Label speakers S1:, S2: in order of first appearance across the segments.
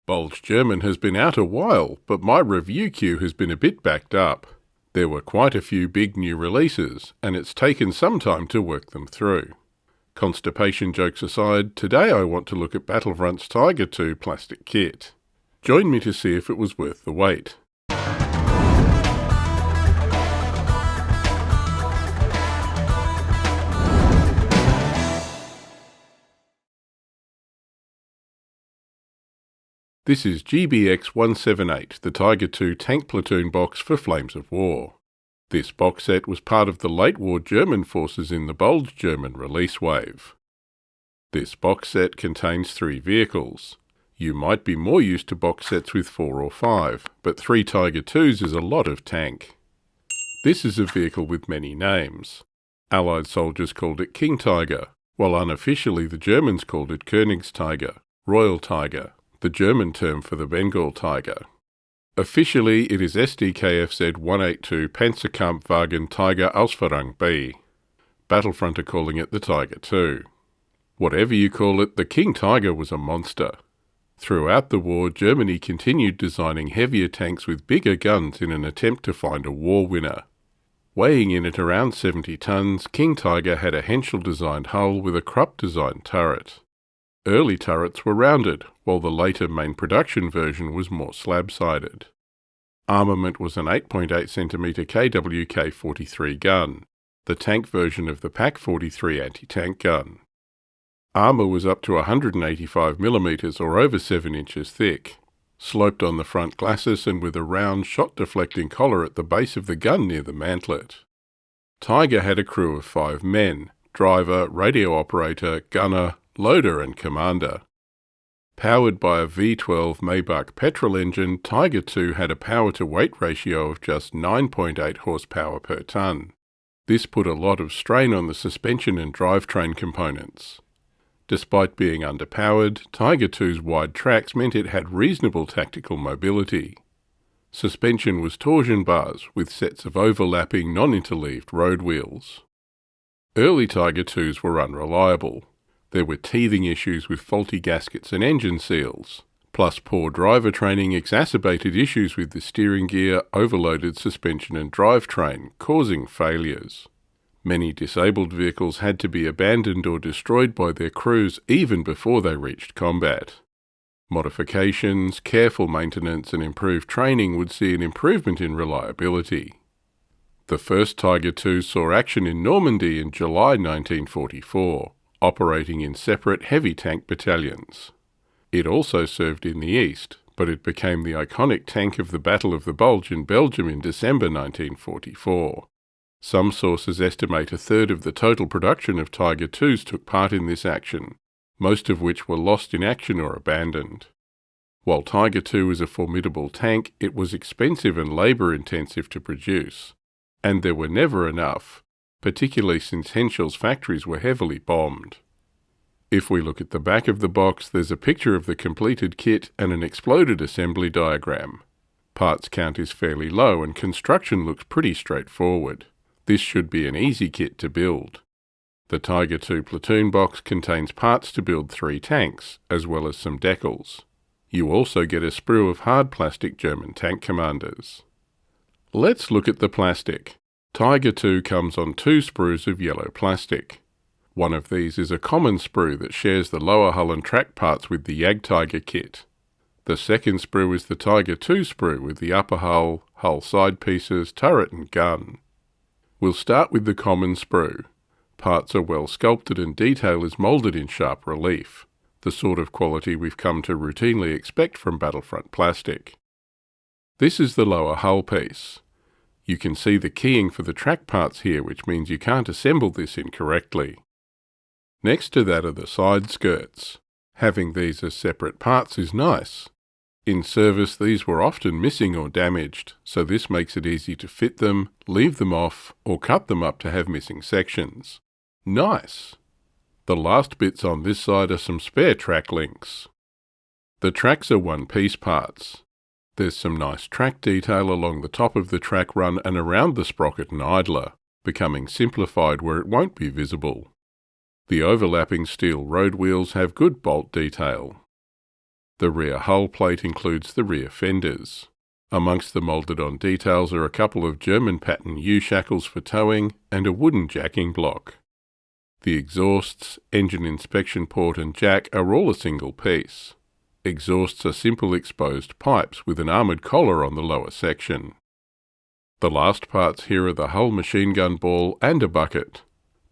S1: Bulge German has been out a while, but my review queue has been a bit backed up. There were quite a few big new releases, and it's taken some time to work them through. Constipation jokes aside, today I want to look at Battlefront's Tiger II plastic kit. Join me to see if it was worth the wait. This is GBX178, the Tiger II tank platoon box for Flames of War. This box set was part of the late-war German forces in the Bulge German release wave. This box set contains 3 vehicles. You might be more used to box sets with 4 or 5, but 3 Tiger IIs is a lot of tank. This is a vehicle with many names. Allied soldiers called it King Tiger, while unofficially the Germans called it Königstiger, Royal Tiger, the German term for the Bengal Tiger. Officially, it is SDKFZ 182 Panzerkampfwagen Tiger Ausführung B. Battlefront are calling it the Tiger II. Whatever you call it, the King Tiger was a monster. Throughout the war, Germany continued designing heavier tanks with bigger guns in an attempt to find a war winner. Weighing in at around 70 tons, King Tiger had a Henschel-designed hull with a Krupp-designed turret. Early turrets were rounded, while the later main production version was more slab-sided. Armament was an 8.8cm KWK-43 gun, the tank version of the PaK-43 anti-tank gun. Armour was up to 185mm or over 7 inches thick, sloped on the front glacis and with a round shot-deflecting collar at the base of the gun near the mantlet. Tiger had a crew of 5 men, driver, radio operator, gunner, loader and commander. Powered by a V12 Maybach petrol engine, Tiger II had a power-to-weight ratio of just 9.8 horsepower per tonne. This put a lot of strain on the suspension and drivetrain components. Despite being underpowered, Tiger II's wide tracks meant it had reasonable tactical mobility. Suspension was torsion bars with sets of overlapping non-interleaved road wheels. Early Tiger IIs were unreliable. There were teething issues with faulty gaskets and engine seals, plus poor driver training exacerbated issues with the steering gear, overloaded suspension and drivetrain, causing failures. Many disabled vehicles had to be abandoned or destroyed by their crews even before they reached combat. Modifications, careful maintenance and improved training would see an improvement in reliability. The first Tiger II saw action in Normandy in July 1944. Operating in separate heavy tank battalions. It also served in the east, but it became the iconic tank of the Battle of the Bulge in Belgium in December 1944. Some sources estimate a third of the total production of Tiger IIs took part in this action, most of which were lost in action or abandoned. While Tiger II was a formidable tank, it was expensive and labour-intensive to produce, and there were never enough, particularly since Henschel's factories were heavily bombed. If we look at the back of the box, there's a picture of the completed kit and an exploded assembly diagram. Parts count is fairly low and construction looks pretty straightforward. This should be an easy kit to build. The Tiger II platoon box contains parts to build 3 tanks, as well as some decals. You also get a sprue of hard plastic German tank commanders. Let's look at the plastic. Tiger II comes on 2 sprues of yellow plastic. One of these is a common sprue that shares the lower hull and track parts with the Jagdtiger kit. The second sprue is the Tiger II sprue with the upper hull, hull side pieces, turret and gun. We'll start with the common sprue. Parts are well sculpted and detail is moulded in sharp relief, the sort of quality we've come to routinely expect from Battlefront plastic. This is the lower hull piece. You can see the keying for the track parts here, which means you can't assemble this incorrectly. Next to that are the side skirts. Having these as separate parts is nice. In service, these were often missing or damaged, so this makes it easy to fit them, leave them off, or cut them up to have missing sections. Nice! The last bits on this side are some spare track links. The tracks are one-piece parts. There's some nice track detail along the top of the track run and around the sprocket and idler, becoming simplified where it won't be visible. The overlapping steel road wheels have good bolt detail. The rear hull plate includes the rear fenders. Amongst the moulded-on details are a couple of German pattern U-shackles for towing and a wooden jacking block. The exhausts, engine inspection port and jack are all a single piece. Exhausts are simple exposed pipes with an armoured collar on the lower section. The last parts here are the hull machine gun ball and a bucket.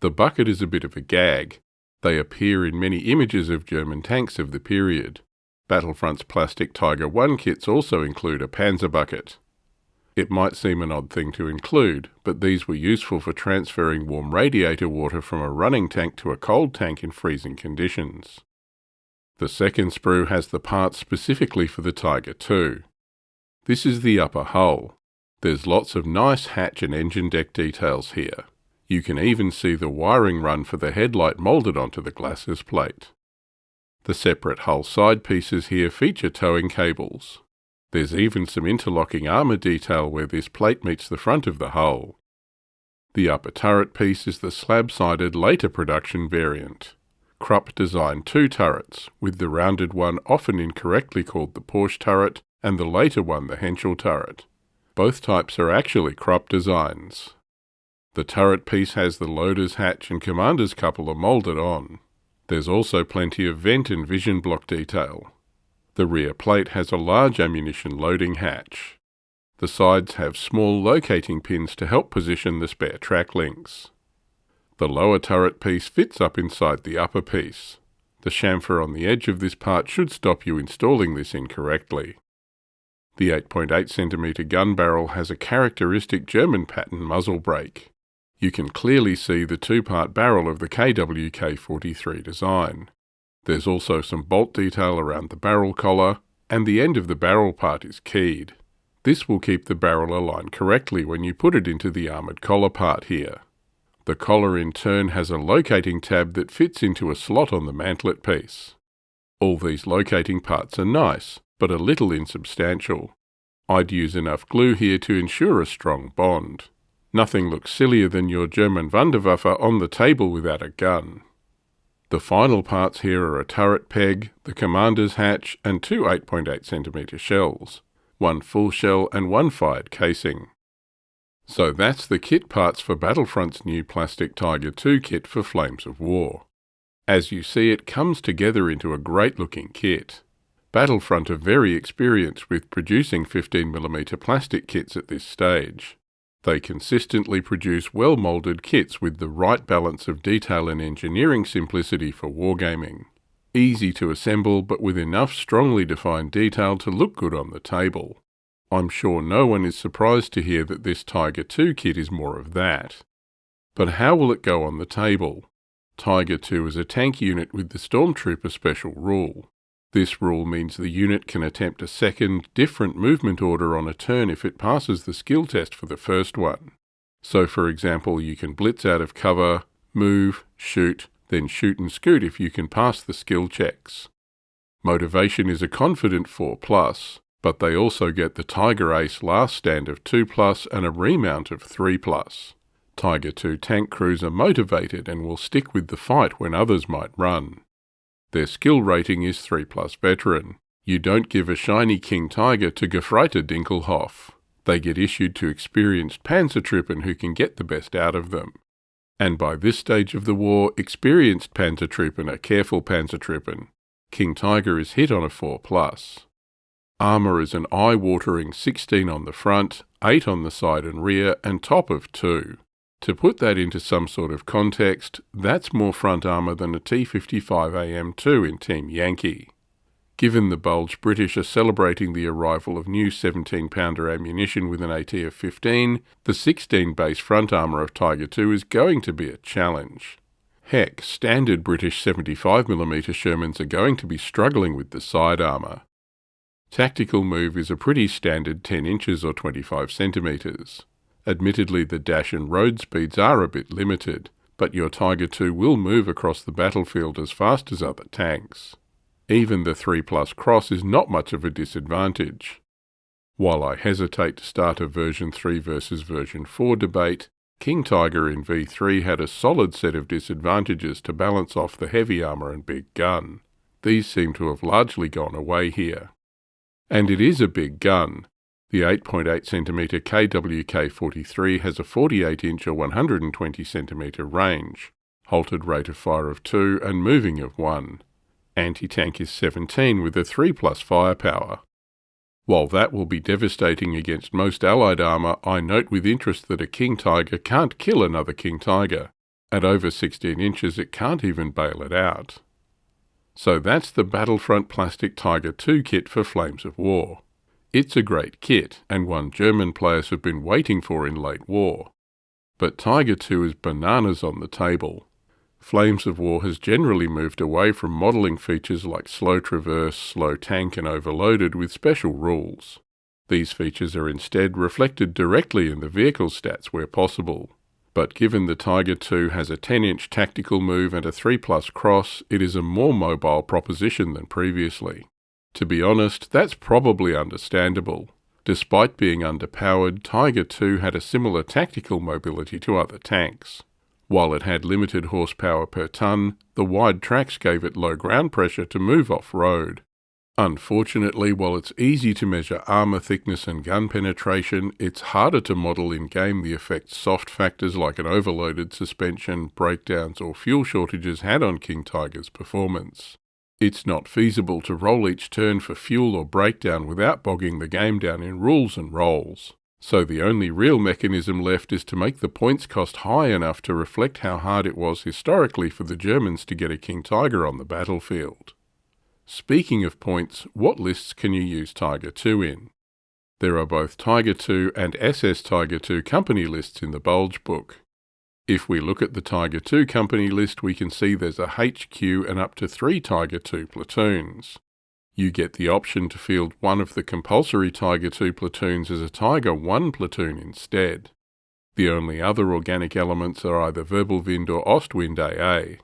S1: The bucket is a bit of a gag. They appear in many images of German tanks of the period. Battlefront's plastic Tiger I kits also include a Panzer Bucket. It might seem an odd thing to include, but these were useful for transferring warm radiator water from a running tank to a cold tank in freezing conditions. The second sprue has the parts specifically for the Tiger II. This is the upper hull. There's lots of nice hatch and engine deck details here. You can even see the wiring run for the headlight moulded onto the glacis plate. The separate hull side pieces here feature towing cables. There's even some interlocking armour detail where this plate meets the front of the hull. The upper turret piece is the slab-sided later production variant. Krupp designed two turrets, with the rounded one often incorrectly called the Porsche turret and the later one the Henschel turret. Both types are actually Krupp designs. The turret piece has the loader's hatch and commander's couple are moulded on. There's also plenty of vent and vision block detail. The rear plate has a large ammunition loading hatch. The sides have small locating pins to help position the spare track links. The lower turret piece fits up inside the upper piece. The chamfer on the edge of this part should stop you installing this incorrectly. The 8.8cm gun barrel has a characteristic German pattern muzzle brake. You can clearly see the two-part barrel of the KWK-43 design. There's also some bolt detail around the barrel collar, and the end of the barrel part is keyed. This will keep the barrel aligned correctly when you put it into the armoured collar part here. The collar in turn has a locating tab that fits into a slot on the mantlet piece. All these locating parts are nice, but a little insubstantial. I'd use enough glue here to ensure a strong bond. Nothing looks sillier than your German wunderwaffe on the table without a gun. The final parts here are a turret peg, the commander's hatch, and two 8.8cm shells, one full shell and one fired casing. So that's the kit parts for Battlefront's new plastic Tiger II kit for Flames of War. As you see, it comes together into a great-looking kit. Battlefront are very experienced with producing 15mm plastic kits at this stage. They consistently produce well-moulded kits with the right balance of detail and engineering simplicity for wargaming. Easy to assemble, but with enough strongly defined detail to look good on the table. I'm sure no one is surprised to hear that this Tiger II kit is more of that. But how will it go on the table? Tiger II is a tank unit with the Stormtrooper special rule. This rule means the unit can attempt a second, different movement order on a turn if it passes the skill test for the first one. So for example, you can blitz out of cover, move, shoot, then shoot and scoot if you can pass the skill checks. Motivation is a confident 4+, but they also get the Tiger Ace last stand of 2+ and a remount of 3+. Tiger II tank crews are motivated and will stick with the fight when others might run. Their skill rating is 3+ veteran. You don't give a shiny King Tiger to Gefreiter Dinkelhoff. They get issued to experienced Panzertruppen who can get the best out of them. And by this stage of the war, experienced Panzertruppen are careful Panzertruppen. King Tiger is hit on a 4+. Armour is an eye-watering 16 on the front, 8 on the side and rear, and top of 2. To put that into some sort of context, that's more front armour than a T-55AM2 in Team Yankee. Given the Bulge British are celebrating the arrival of new 17-pounder ammunition with an AT of 15, the 16 base front armour of Tiger II is going to be a challenge. Heck, standard British 75mm Shermans are going to be struggling with the side armour. Tactical move is a pretty standard 10 inches or 25 centimetres. Admittedly, the dash and road speeds are a bit limited, but your Tiger II will move across the battlefield as fast as other tanks. Even the 3+ cross is not much of a disadvantage. While I hesitate to start a version 3 versus version 4 debate, King Tiger in V3 had a solid set of disadvantages to balance off the heavy armour and big gun. these seem to have largely gone away here. And it is a big gun. The 8.8cm KWK-43 has a 48-inch or 120cm range, halted rate of fire of 2 and moving of 1. Anti-tank is 17 with a 3+ firepower. While that will be devastating against most Allied armour, I note with interest that a King Tiger can't kill another King Tiger. At over 16 inches it can't even bail it out. So that's the Battlefront Plastic Tiger II kit for Flames of War. It's a great kit, and one German players have been waiting for in late war. But Tiger II is bananas on the table. Flames of War has generally moved away from modelling features like slow traverse, slow tank and overloaded with special rules. These features are instead reflected directly in the vehicle stats where possible. But given the Tiger II has a 10-inch tactical move and a 3+ cross, it is a more mobile proposition than previously. To be honest, that's probably understandable. Despite being underpowered, Tiger II had a similar tactical mobility to other tanks. While it had limited horsepower per tonne, the wide tracks gave it low ground pressure to move off-road. Unfortunately, while it's easy to measure armour thickness and gun penetration, it's harder to model in-game the effects soft factors like an overloaded suspension, breakdowns or fuel shortages had on King Tiger's performance. It's not feasible to roll each turn for fuel or breakdown without bogging the game down in rules and rolls. So the only real mechanism left is to make the points cost high enough to reflect how hard it was historically for the Germans to get a King Tiger on the battlefield. Speaking of points, what lists can you use Tiger II in? There are both Tiger II and SS Tiger II company lists in the Bulge book. If we look at the Tiger II company list, we can see there's a HQ and up to 3 Tiger II platoons. You get the option to field one of the compulsory Tiger II platoons as a Tiger I platoon instead. The only other organic elements are either Wirbelwind or Ostwind AA.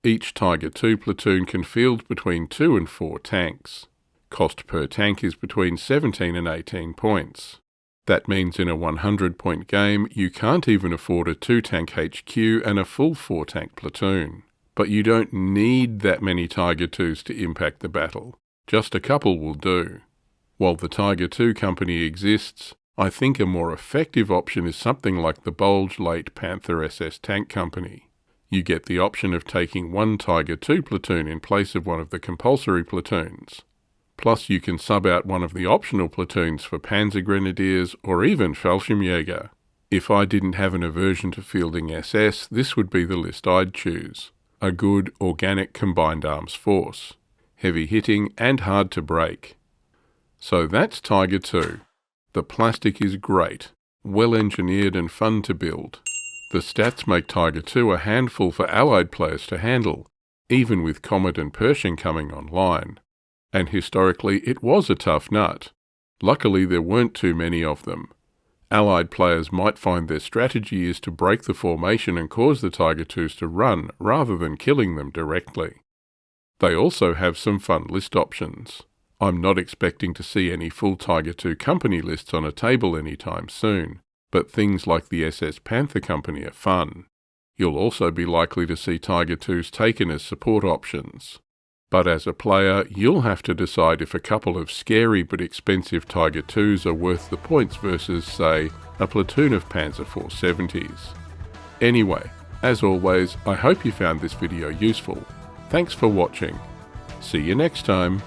S1: Each Tiger II platoon can field between 2 and 4 tanks. Cost per tank is between 17 and 18 points. That means in a 100-point game, you can't even afford a 2-tank HQ and a full 4-tank platoon. But you don't need that many Tiger IIs to impact the battle. Just a couple will do. While the Tiger II company exists, I think a more effective option is something like the Bulge late Panther SS tank company. You get the option of taking one Tiger II platoon in place of one of the compulsory platoons. Plus you can sub out one of the optional platoons for Panzer Grenadiers or even Fallschirmjäger. If I didn't have an aversion to fielding SS, this would be the list I'd choose. A good, organic combined arms force. Heavy hitting and hard to break. So that's Tiger II. The plastic is great, well engineered and fun to build. The stats make Tiger II a handful for Allied players to handle, even with Comet and Pershing coming online. And historically it was a tough nut. Luckily there weren't too many of them. Allied players might find their strategy is to break the formation and cause the Tiger IIs to run rather than killing them directly. They also have some fun list options. I'm not expecting to see any full Tiger II company lists on a table anytime soon, but things like the SS Panther company are fun. You'll also be likely to see Tiger IIs taken as support options. But as a player, you'll have to decide if a couple of scary but expensive Tiger IIs are worth the points versus, say, a platoon of Panzer 470s. Anyway, as always, I hope you found this video useful. Thanks for watching. See you next time.